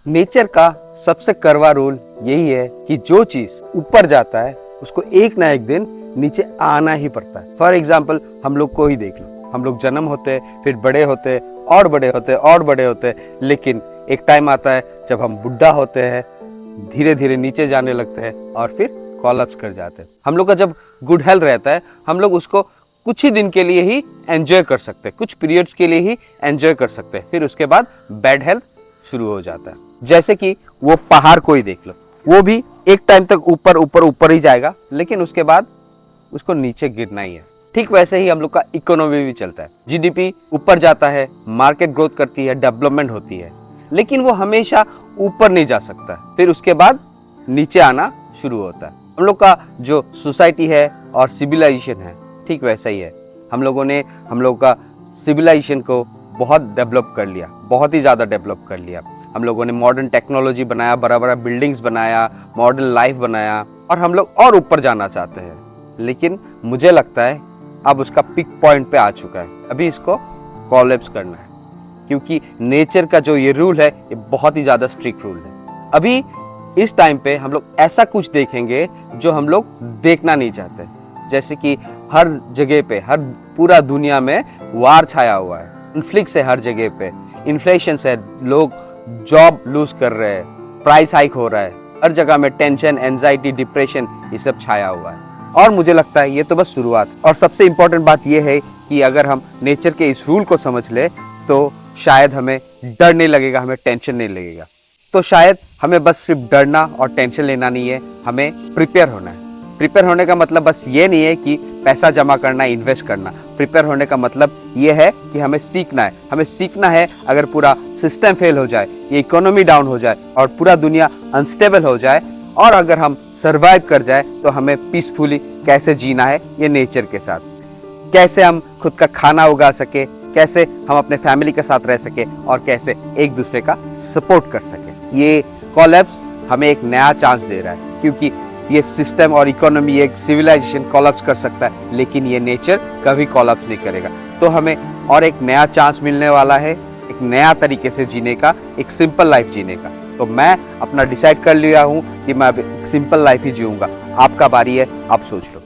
Nature का सबसे कड़वा रूल यही है कि जो चीज ऊपर जाता है उसको एक ना एक दिन नीचे आना ही पड़ता है। फॉर एग्जाम्पल हम लोग को ही देख लो, हम लोग जन्म होते हैं, फिर बड़े होते हैं और बड़े होते हैं और बड़े होते हैं, लेकिन एक टाइम आता है जब हम बुढ़ा होते हैं, धीरे धीरे नीचे जाने लगते हैं और फिर कोलैप्स कर जाते हैं। हम लोग का जब गुड हेल्थ रहता है हम लोग उसको कुछ ही दिन के लिए ही एंजॉय कर सकते हैं, कुछ पीरियड्स के लिए ही एंजॉय कर सकते हैं, फिर उसके बाद बैड हेल्थ शुरू हो जाता है। जैसे कि वो पहाड़ को ही देख लो, वो भी एक टाइम तक ऊपर ऊपर ऊपर ही जाएगा, लेकिन उसके बाद उसको नीचे गिरना ही है। ठीक वैसे ही हम लोग का इकोनॉमी भी चलता है। जीडीपी ऊपर जाता है, मार्केट ग्रोथ करती है, डेवलपमेंट होती है, लेकिन वो हमेशा ऊपर नहीं जा सकता, फिर उसके बाद नीचे आना शुरू होता है। हम लोग का जो सोसाइटी है और सिविलाइजेशन है ठीक वैसा ही है। हम लोगों का सिविलाइजेशन को बहुत डेवलप कर लिया, बहुत ही ज़्यादा डेवलप कर लिया। हम लोगों ने मॉडर्न टेक्नोलॉजी बनाया, बड़ा बड़ा बिल्डिंग्स बनाया, मॉडर्न लाइफ बनाया, और हम लोग और ऊपर जाना चाहते हैं, लेकिन मुझे लगता है अब उसका पिक पॉइंट पे आ चुका है। अभी इसको कोलैप्स करना है, क्योंकि नेचर का जो ये रूल है ये बहुत ही ज़्यादा स्ट्रिक्ट रूल है। अभी इस टाइम पे हम लोग ऐसा कुछ देखेंगे जो हम लोग देखना नहीं चाहते, जैसे कि हर जगह पे, हर पूरा दुनिया में वार छाया हुआ है, इन्फ्लिक्स है हर जगह पे, इन्फ्लेशन है, लोग जॉब लूज कर रहे हैं, प्राइस हाइक हो रहा है, हर जगह में टेंशन, एंजाइटी, डिप्रेशन ये सब छाया हुआ है। और मुझे लगता है ये तो बस शुरुआत। और सबसे इम्पोर्टेंट बात ये है कि अगर हम नेचर के इस रूल को समझ ले तो शायद हमें डर नहीं लगेगा, हमें टेंशन नहीं लगेगा। तो शायद हमें बस सिर्फ डरना और टेंशन लेना नहीं है, हमें प्रिपेयर होना है। प्रिपेयर होने का मतलब बस ये नहीं है कि पैसा जमा करना, इन्वेस्ट करना। प्रिपेयर होने का मतलब ये है कि हमें सीखना है। हमें सीखना है अगर पूरा सिस्टम फेल हो जाए, ये इकोनॉमी डाउन हो जाए और पूरा दुनिया अनस्टेबल हो जाए, और अगर हम सर्वाइव कर जाए, तो हमें पीसफुली कैसे जीना है ये नेचर के साथ, कैसे हम खुद का खाना उगा सके, कैसे हम अपने फैमिली के साथ रह सके, और कैसे एक दूसरे का सपोर्ट कर सके। ये कोलैप्स हमें एक नया चांस दे रहा है, क्योंकि ये सिस्टम और इकोनॉमी, एक सिविलाइजेशन कोलैप्स कर सकता है, लेकिन ये नेचर कभी कोलैप्स नहीं करेगा। तो हमें और एक नया चांस मिलने वाला है, एक नया तरीके से जीने का, एक सिंपल लाइफ जीने का। तो मैं अपना डिसाइड कर लिया हूँ कि मैं अब एक सिंपल लाइफ ही जीऊंगा। आपका बारी है, आप सोच लो।